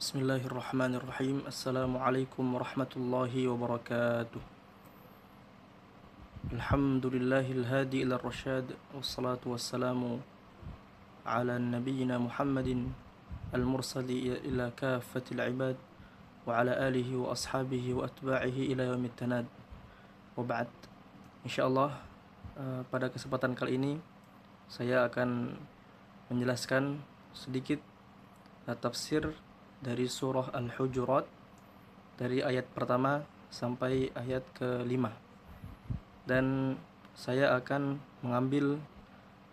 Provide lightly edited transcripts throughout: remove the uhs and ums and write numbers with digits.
Bismillahirrahmanirrahim. Assalamualaikum warahmatullahi wabarakatuh. Alhamdulillahil hadi ila rasyad. Wassalatu wassalamu ala nabiyyina Muhammadin al-mursali ila kafatil ibad wa ala alihi wa ashabihi wa atba'ihi ila yaumit tanad. Wa ba'd. Insyaallah pada kesempatan kali ini saya akan menjelaskan sedikit tafsir dari surah Al-Hujurat dari ayat pertama sampai ayat ke-5. Dan saya akan mengambil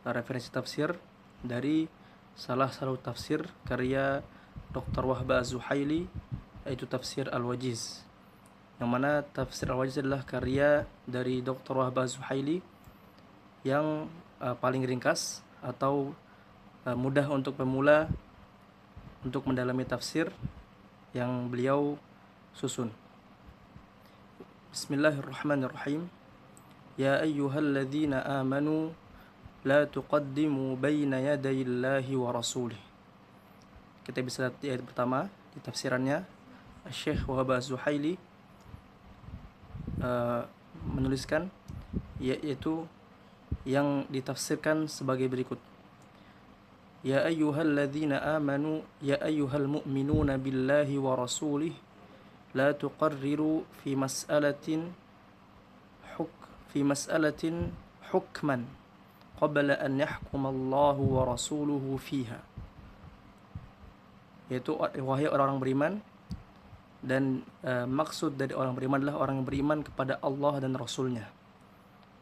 referensi tafsir dari salah satu tafsir karya Dr. Wahbah Az-Zuhaili, yaitu tafsir Al-Wajiz. Yang mana tafsir Al-Wajiz adalah karya dari Dr. Wahbah Az-Zuhaili yang paling ringkas atau mudah untuk pemula untuk mendalami tafsir yang beliau susun. Bismillahirrahmanirrahim. Ya ayyuhalladzina amanu la tuqaddimu baina yadayillahi wa rasulih. Kita bisa lihat di ayat pertama di tafsirannya. Syekh Wahbah Az-Zuhaili menuliskan, yaitu yang ditafsirkan sebagai berikut. Ya ayyuhalladzina amanu ya ayyuhal mu'minuna billahi wa rasulih la tuqarriru fi mas'alatin hukman qabla an yahkuma Allahu wa rasuluhu fiha. Yaitu wahai orang-orang beriman, dan maksud dari orang beriman adalah orang yang beriman kepada Allah dan Rasulnya.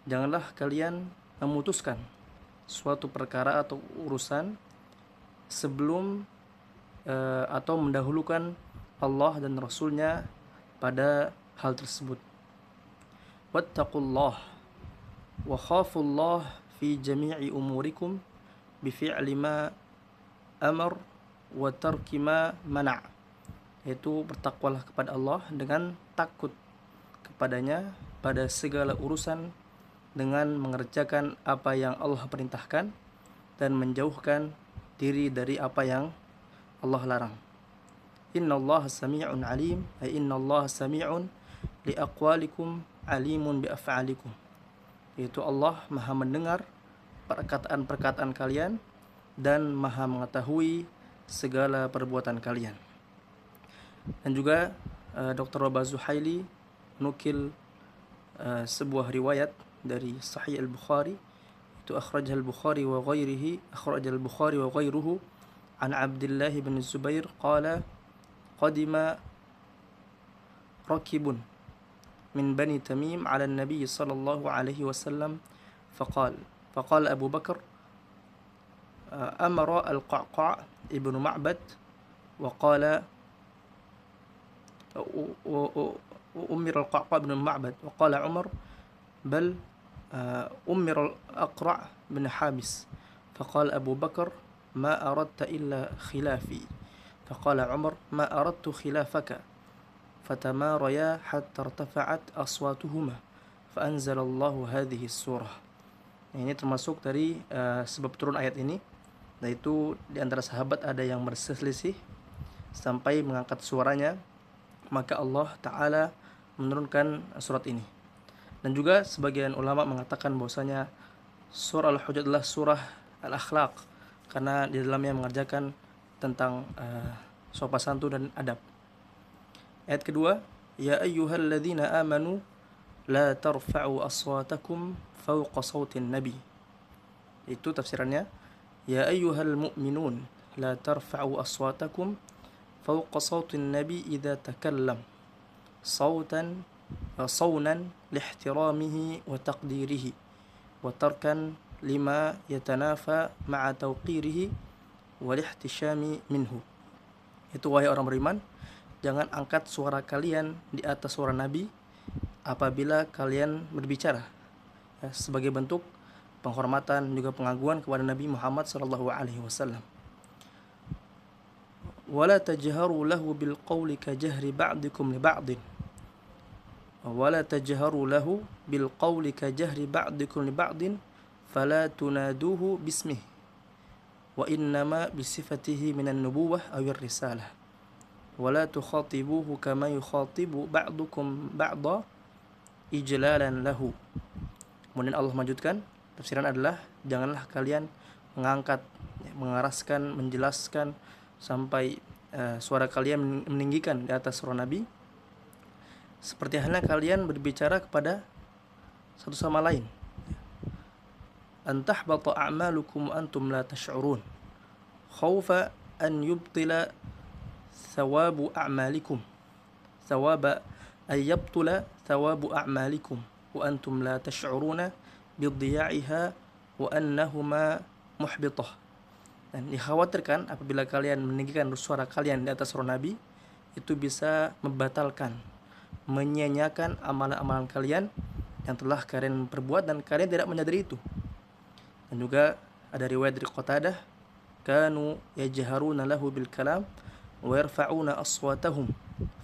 Janganlah kalian memutuskan suatu perkara atau urusan sebelum atau mendahulukan Allah dan Rasulnya pada hal tersebut. Wattaqullah wa khafullah fi jami'i umurikum bifi'li ma amar wa tarki ma mana'. Yaitu bertakwalah kepada Allah dengan takut kepadanya pada segala urusan, dengan mengerjakan apa yang Allah perintahkan dan menjauhkan diri dari apa yang Allah larang. Innallaha sami'un alim, ay innallaha sami'un li aqwalikum alimun bi af'alikum. Yaitu Allah Maha mendengar perkataan-perkataan kalian dan Maha mengetahui segala perbuatan kalian. Dan juga Dr. Wahbah Az-Zuhaili menukil sebuah riwayat dari Sahih Al-Bukhari, itu akhrajah Al-Bukhari wa ghairuhu an Abdullah bin Zubair qala qadima rakibun min bani Tamim ala an-nabiy sallallahu alaihi wasallam faqala Abu Bakar amara al-Qa'qa' ibn Ma'bad wa qala umir al-Qa'qa' ibn Ma'bad wa qala Umar bal أمر الأقرع بن حابس فقال أبو بكر ما أردت إلا خلافي فقال عمر ما أردت خلافك فتماريا حتى ارتفعت أصواتهما فأنزل الله هذه السورة. Ini termasuk dari sebab turun ayat ini, yaitu di antara sahabat ada yang berselisih sampai mengangkat suaranya, maka Allah Ta'ala menurunkan surat ini. Dan juga sebagian ulama mengatakan bahwasanya surah Al-Hujurat adalah surah Al-Akhlaq, karena di dalamnya mengerjakan tentang sopan santun dan adab. Ayat kedua, ya ayyuhalladzina amanu la tarfa'u aswatakum fawqa sautin nabi. Itu tafsirannya, ya ayyuhal mu'minun la tarfa'u aswatakum fawqa sautin nabi idza takallam صونا لاحترامه وتقديره وتركا لما يتنافى مع توقيره والاحتشام منه. Itu wahai orang beriman, jangan angkat suara kalian di atas suara Nabi apabila kalian berbicara, sebagai bentuk penghormatan juga pengagungan kepada Nabi Muhammad sallallahu alaihi wasallam. Wala tajharu lahu bil qawli ka jahri ba'dikum li ba'din ولا تجهروا له بالقول كجهر بعضكم لبعض فلا تنادوه باسمه وإنما بصفته من النبوة أو الرسالة. ولا تخاطبوه كما يخاطب بعضكم بعضا إجلالا له. Kemudian Allah melanjutkan, tafsiran adalah janganlah kalian mengangkat, mengeraskan, menjelaskan sampai suara kalian meninggikan di atas suara Nabi, seperti halnya kalian berbicara kepada satu sama lain. An tahbata a'malukum antum la tash'urun khawfa an yubtila thawabu a'malikum thawaba ay yabtula thawabu a'malikum wa antum la tash'uruna bidhiya'iha wa annahuma muhbitah. Dan dikhawatirkan apabila kalian meninggikan suara kalian di atas suara Nabi, itu bisa membatalkan, menyia-nyiakan amalan-amalan kalian yang telah kalian perbuat dan kalian tidak menyadari itu. Dan juga ada riwayat dari Qatadah, kanu yajharuna lahu bil kalam wa yarfa'una aswatahum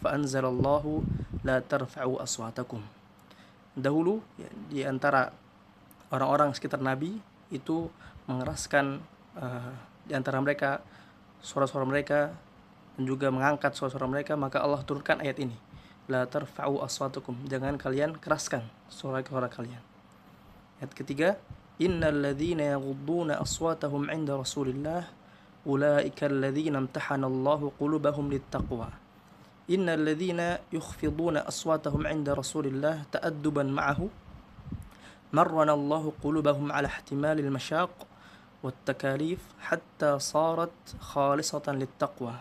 fa anzalallahu la tarfa'u aswatakum. Dahulu ya, di antara orang-orang sekitar Nabi itu mengeraskan di antara mereka suara-suara mereka dan juga mengangkat suara-suara mereka, maka Allah turunkan ayat ini, la tarfa'u aswatakum, jangan kalian keraskan suara-suara kalian. Ayat ketiga, innal ladzina yaghudduna aswatahum 'inda Rasulillah ulaika alladzina imtahana Allahu qulubahum littaqwa. Innal ladzina yukhfiduna aswatahum 'inda Rasulillah ta'adduban ma'ahu marrana Allahu qulubahum 'ala ihtimalil masyaq wat takalif hatta sarat khalisatan littaqwa.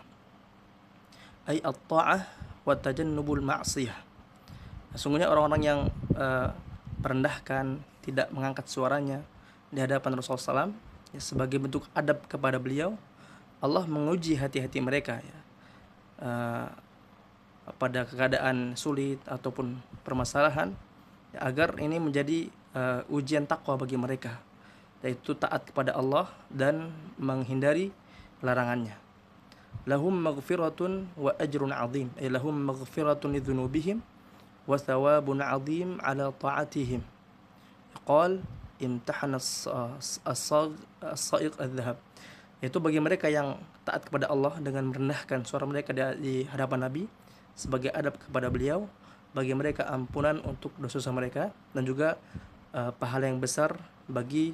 Ay at-ta'ah wa tajannubul ma'siyah. Sesungguhnya orang-orang yang merendahkan, tidak mengangkat suaranya di hadapan Rasulullah SAW ya, sebagai bentuk adab kepada beliau, Allah menguji hati-hati mereka ya, pada keadaan sulit ataupun permasalahan ya, agar ini menjadi ujian takwa bagi mereka, yaitu taat kepada Allah dan menghindari larangannya. Lahum maghfiratun wa ajrun 'azim, ay lahum maghfiratun lidzunubihim wa thawabun 'azim 'ala ta'atihim. Qal imtahana as-sa'iq adh-dhahab, yaitu bagi mereka yang taat kepada Allah dengan merendahkan suara mereka di hadapan Nabi sebagai adab kepada beliau, bagi mereka ampunan untuk dosa-dosa mereka dan juga pahala yang besar bagi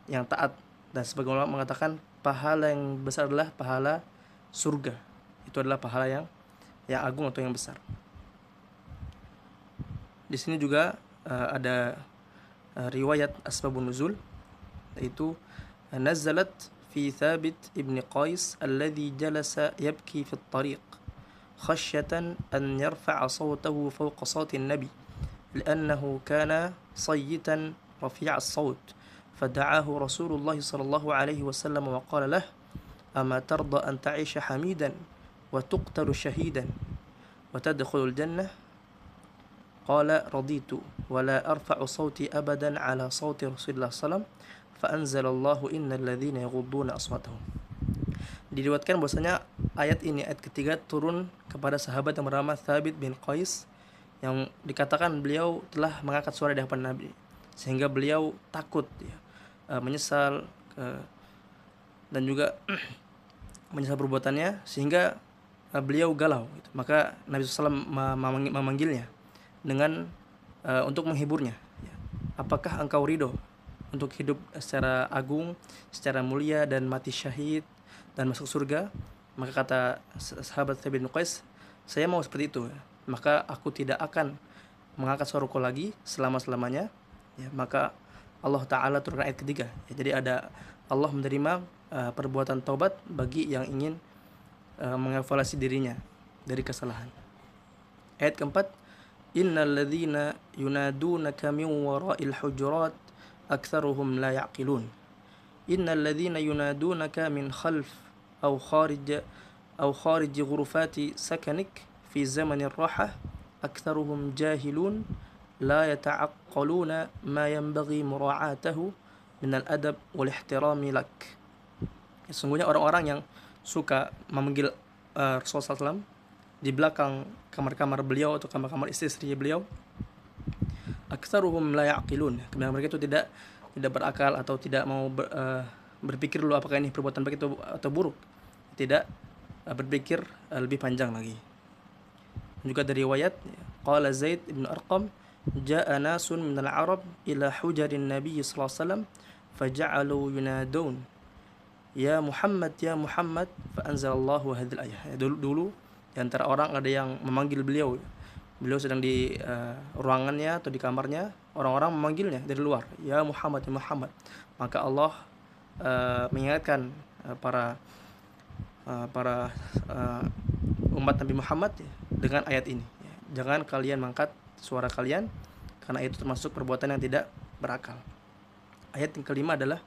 yang taat. Dan sebagian ulama mengatakan pahala yang besar adalah pahala surga. Itu adalah pahala yang agung atau yang besar. Di sini juga ada riwayat asbabun nuzul, yaitu nazalat fi Thabit ibn Qais alladhi jalasa yabki fi at-tariq khashyatan an yarfa'a sawtahu fawqa sawti an-nabi li'annahu kana sayyitan rafi'a as-sawt fada'ahu Rasulullah sallallahu alaihi wasallam wa qala lahu ama tarda an ta'isha hamidan wa tuqtalu shahidan wa tadkhulul jannah qala raditu wa la arfa'u sawti abadan ala sawti Rasulullah sallam fa anzalallahu innal ladzina yaghudduna aswatahum. Diriwayatkan bahwasanya ayat ini, ayat ketiga, turun kepada sahabat yang bernama Thabit bin Qais, yang dikatakan beliau telah mengangkat suara di hadapan Nabi sehingga beliau takut ya, menyesal dan juga menyesal perbuatannya sehingga beliau galau gitu. Maka Nabi SAW memanggilnya dengan untuk menghiburnya ya. Apakah engkau ridho untuk hidup secara agung, secara mulia dan mati syahid dan masuk surga? Maka kata sahabat Thabit bin Qais, saya mau seperti itu, maka aku tidak akan mengangkat suaraku lagi selama-selamanya ya. Maka Allah Ta'ala turunkan ayat ketiga ya. Jadi ada Allah menerima perbuatan taubat bagi yang ingin mengevaluasi dirinya dari kesalahan. Ayat keempat, innal ladzina yunadunaka min wara'il hujurat aktsaruhum la ya'qilun. Innal ladzina yunadunaka min khalf aw kharij ghurufati sakanik fi zamanir rahah aktsaruhum jahilun la yata'aqqaluna ma yanbaghi mura'atahu min al-adab wal ihtirami lak. Sesungguhnya orang-orang yang suka memanggil Rasulullah SAW di belakang kamar-kamar beliau atau kamar-kamar istri-istri beliau, aktsaruhum la ya'qilun, kemudian mereka itu tidak berakal atau tidak mau berpikir dulu apakah ini perbuatan baik atau buruk, tidak berpikir lebih panjang lagi. Juga dari riwayat qala Zaid ibn Arqam ja'a nasun minal Arab ila hujarin Nabi sallallahu alaihi wasallam faja'alu yunadun ya Muhammad fa anzalallahu hadhil ayah. Dulu di antara orang ada yang memanggil beliau. Beliau sedang di ruangannya atau di kamarnya, orang-orang memanggilnya dari luar, ya Muhammad, ya Muhammad. Maka Allah mengingatkan para umat Nabi Muhammad dengan ayat ini. Jangan kalian mengangkat suara kalian karena itu termasuk perbuatan yang tidak berakal. Ayat yang kelima adalah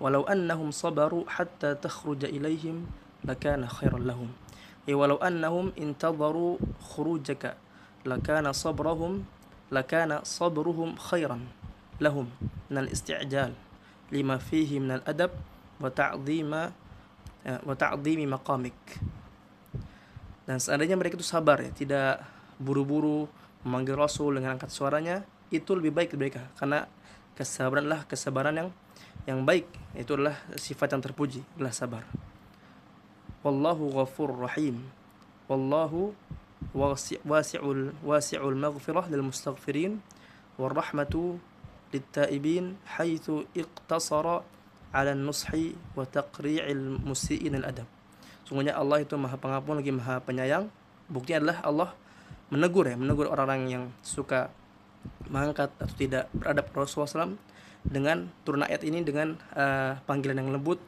walau annahum sabaru hatta takhruja ilaihim lakana khairan lahum. Walau annahum intadharu khurujaka lakana sabruhum khairan lahum min al-isti'jal lima fihi min al-adab wa ta'dhimi maqamik. Dan seandainya mereka itu sabar ya, tidak buru-buru memanggil Rasul dengan angkat suaranya, itu lebih baik dari mereka, karena kesabaran yang baik, itu adalah sifat yang terpuji, adalah sabar. Wallahu ghafurur rahim. Wallahu wasi'ul maghfirah lil mustaghfirin war rahmatu lit taibin haitsu iqtasara 'ala an-nushi wa taqri'il musii'in al-adab. Sungguhnya Allah itu Maha Pengampun lagi Maha Penyayang. Buktinya adalah Allah menegur orang-orang yang suka mengangkat atau tidak beradab Rasulullah SAW dengan turun ayat ini dengan panggilan yang lembut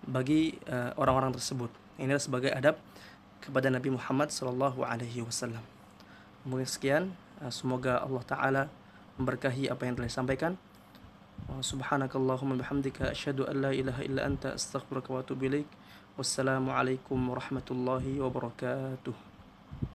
bagi orang-orang tersebut. Ini adalah sebagai adab kepada Nabi Muhammad SAW. Mungkin sekian. Semoga Allah Ta'ala memberkahi apa yang telah disampaikan. Subhanakallahumma bihamdika asyhadu an la ilaha illa anta astaghfiruka wa atubu ilaik. Wassalamualaikum warahmatullahi wabarakatuh.